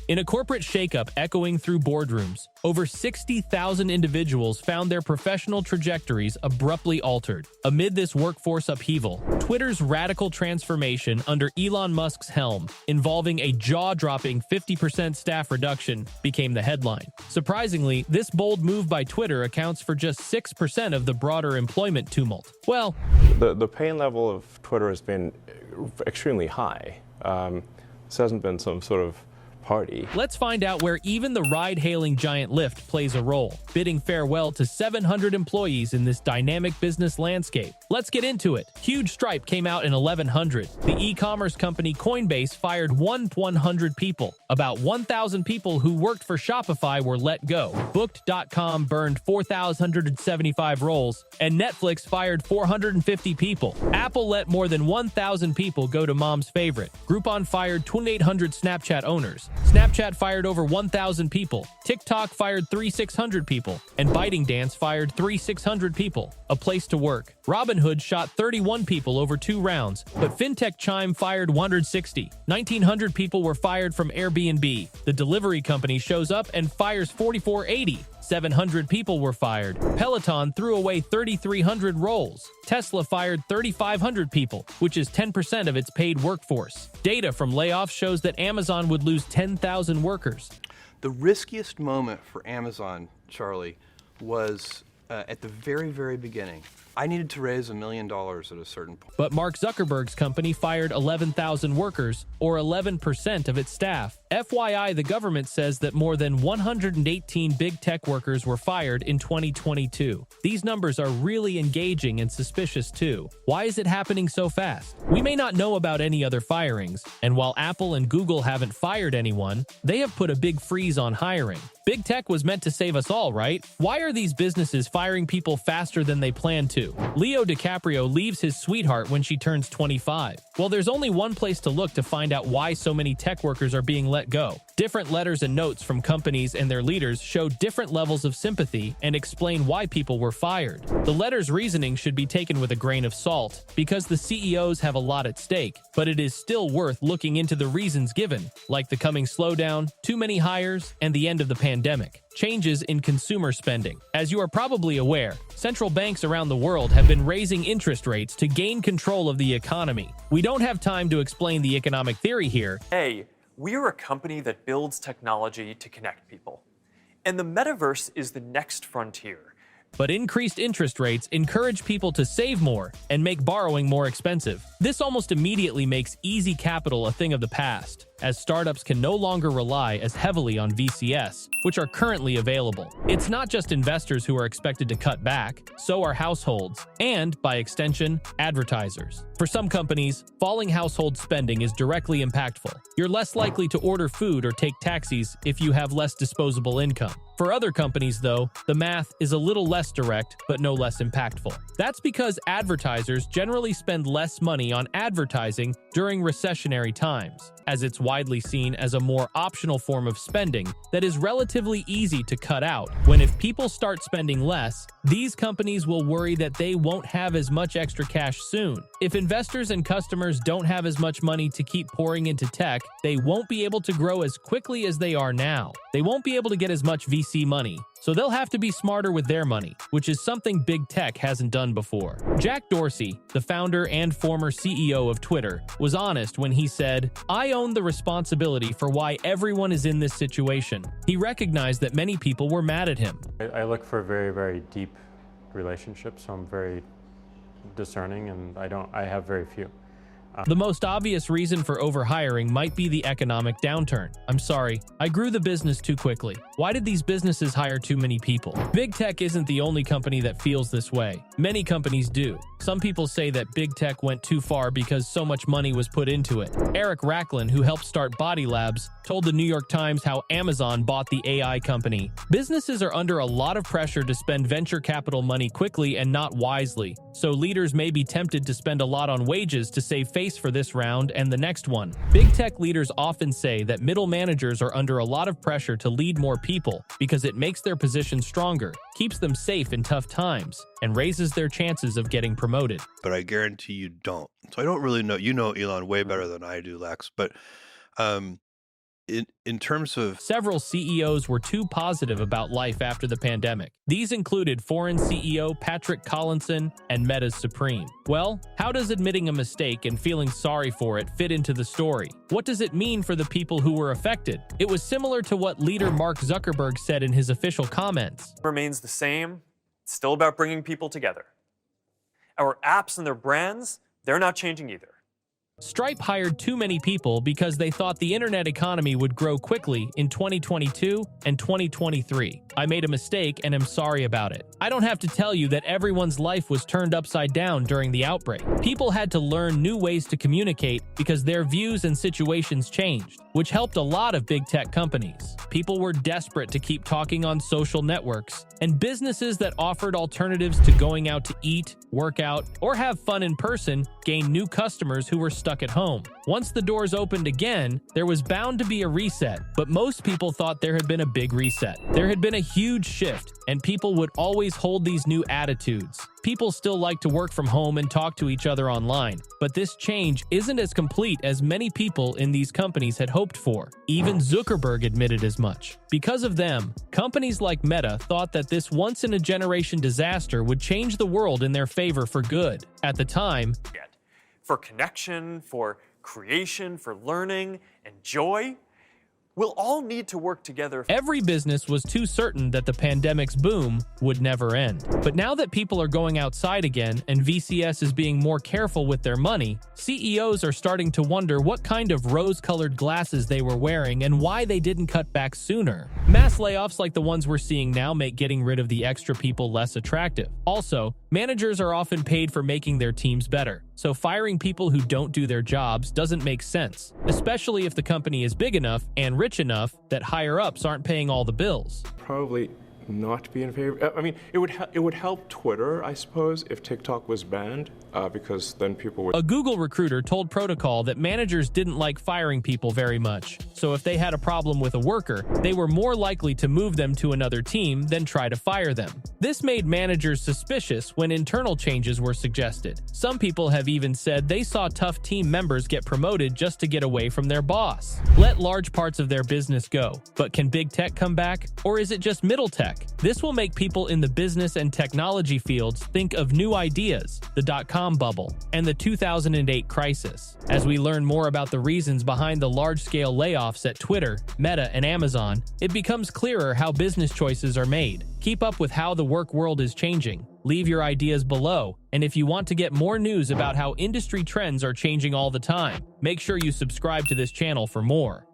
In a corporate shakeup echoing through boardrooms, over 60,000 individuals found their professional trajectories abruptly altered. Amid this workforce upheaval, Twitter's radical transformation under Elon Musk's helm, involving a jaw-dropping 50% staff reduction, became the headline. Surprisingly, this bold move by Twitter accounts for just 6% of the broader employment tumult. Well, the pain level of Twitter has been extremely high. This hasn't been some sort of party. Let's find out where even the ride-hailing giant Lyft plays a role, bidding farewell to 700 employees in this dynamic business landscape. Let's get into it. Huge Stripe came out in 1100. The e-commerce company Coinbase fired 100 people. About 1,000 people who worked for Shopify were let go. Booked.com burned 4,175 roles, and Netflix fired 450 people. Apple let more than 1,000 people go to mom's favorite. Groupon fired 2,800 Snapchat owners. Snapchat fired over 1,000 people. TikTok fired 3,600 people. And Biting Dance fired 3,600 people. A place to work. Robinhood shot 31 people over 2 rounds, but FinTech Chime fired 160. 1,900 people were fired from Airbnb. The delivery company shows up and fires 4,480. 700 people were fired. Peloton threw away 3,300 roles. Tesla fired 3,500 people, which is 10% of its paid workforce. Data from layoffs shows that Amazon would lose 10,000 workers. The riskiest moment for Amazon, Charlie, was at the very, very beginning. I needed to raise $1 million at a certain point. But Mark Zuckerberg's company fired 11,000 workers, or 11% of its staff. FYI, the government says that more than 118 big tech workers were fired in 2022. These numbers are really engaging and suspicious too. Why is it happening so fast? We may not know about any other firings, and while Apple and Google haven't fired anyone, they have put a big freeze on hiring. Big tech was meant to save us all, right? Why are these businesses firing people faster than they planned to? Leo DiCaprio leaves his sweetheart when she turns 25. Well, there's only one place to look to find out why so many tech workers are being let go. Different letters and notes from companies and their leaders show different levels of sympathy and explain why people were fired. The letter's reasoning should be taken with a grain of salt, because the CEOs have a lot at stake, but it is still worth looking into the reasons given, like the coming slowdown, too many hires, and the end of the pandemic. Changes in consumer spending. As you are probably aware, central banks around the world have been raising interest rates to gain control of the economy. We don't have time to explain the economic theory here. Hey, we are a company that builds technology to connect people. And the metaverse is the next frontier. But increased interest rates encourage people to save more and make borrowing more expensive. This almost immediately makes easy capital a thing of the past, as startups can no longer rely as heavily on VCS, which are currently available. It's not just investors who are expected to cut back, so are households, and, by extension, advertisers. For some companies, falling household spending is directly impactful. You're less likely to order food or take taxis if you have less disposable income. For other companies, though, the math is a little less direct, but no less impactful. That's because advertisers generally spend less money on advertising during recessionary times, as it's widely seen as a more optional form of spending that is relatively easy to cut out. When if people start spending less, these companies will worry that they won't have as much extra cash soon. If investors and customers don't have as much money to keep pouring into tech, they won't be able to grow as quickly as they are now. They won't be able to get as much VC money, so they'll have to be smarter with their money, which is something big tech hasn't done before. Jack Dorsey, the founder and former CEO of Twitter, was honest when he said, "I own the responsibility for why everyone is in this situation." He recognized that many people were mad at him. I look for very, very deep relationships, so I'm very discerning, and I have very few. The most obvious reason for overhiring might be the economic downturn. I'm sorry, I grew the business too quickly. Why did these businesses hire too many people? Big tech isn't the only company that feels this way. Many companies do. Some people say that big tech went too far because so much money was put into it. Eric Racklin, who helped start Body Labs, told the New York Times how Amazon bought the AI company. Businesses are under a lot of pressure to spend venture capital money quickly and not wisely, so leaders may be tempted to spend a lot on wages to save face for this round and the next one. Big tech leaders often say that middle managers are under a lot of pressure to lead more people because it makes their position stronger, keeps them safe in tough times, and raises their chances of getting promoted. But I guarantee you don't. So I don't really know. You know Elon way better than I do, Lex. But in terms of Several CEOs were too positive about life after the pandemic. These included foreign CEO Patrick Collinson and Meta's Supreme. Well, how does admitting a mistake and feeling sorry for it fit into the story? What does it mean for the people who were affected? It was similar to what leader Mark Zuckerberg said in his official comments. Remains the same. It's still about bringing people together. Our apps and their brands, they're not changing either. Stripe hired too many people because they thought the internet economy would grow quickly in 2022 and 2023. I made a mistake and am sorry about it. I don't have to tell you that everyone's life was turned upside down during the outbreak. People had to learn new ways to communicate because their views and situations changed, which helped a lot of big tech companies. People were desperate to keep talking on social networks, and businesses that offered alternatives to going out to eat, work out, or have fun in person gained new customers who were stuck at home. Once the doors opened again, there was bound to be a reset, but most people thought there had been a big reset. There had been a huge shift, and people would always hold these new attitudes. People still like to work from home and talk to each other online, but this change isn't as complete as many people in these companies had hoped for. Even Zuckerberg admitted as much. Because of them, companies like Meta thought that this once-in-a-generation disaster would change the world in their favor for good. At the time, For connection, for creation, for learning, and joy, we'll all need to work together. every business was too certain that the pandemic's boom would never end. But now that people are going outside again and VCS is being more careful with their money, CEOs are starting to wonder what kind of rose-colored glasses they were wearing and why they didn't cut back sooner. Mass layoffs like the ones we're seeing now make getting rid of the extra people less attractive. Also, managers are often paid for making their teams better, so firing people who don't do their jobs doesn't make sense, especially if the company is big enough and rich enough that higher-ups aren't paying all the bills. Probably not be in favor. I mean, it would help Twitter, I suppose, if TikTok was banned, because then people would. A Google recruiter told Protocol that managers didn't like firing people very much, so if they had a problem with a worker, they were more likely to move them to another team than try to fire them. This made managers suspicious when internal changes were suggested. Some people have even said they saw tough team members get promoted just to get away from their boss. Let large parts of their business go, but can big tech come back? Or is it just middle tech? This will make people in the business and technology fields think of new ideas, the dot-com bubble, and the 2008 crisis. As we learn more about the reasons behind the large-scale layoffs at Twitter, Meta, and Amazon, it becomes clearer how business choices are made. Keep up with how the work world is changing. Leave your ideas below, and if you want to get more news about how industry trends are changing all the time, make sure you subscribe to this channel for more.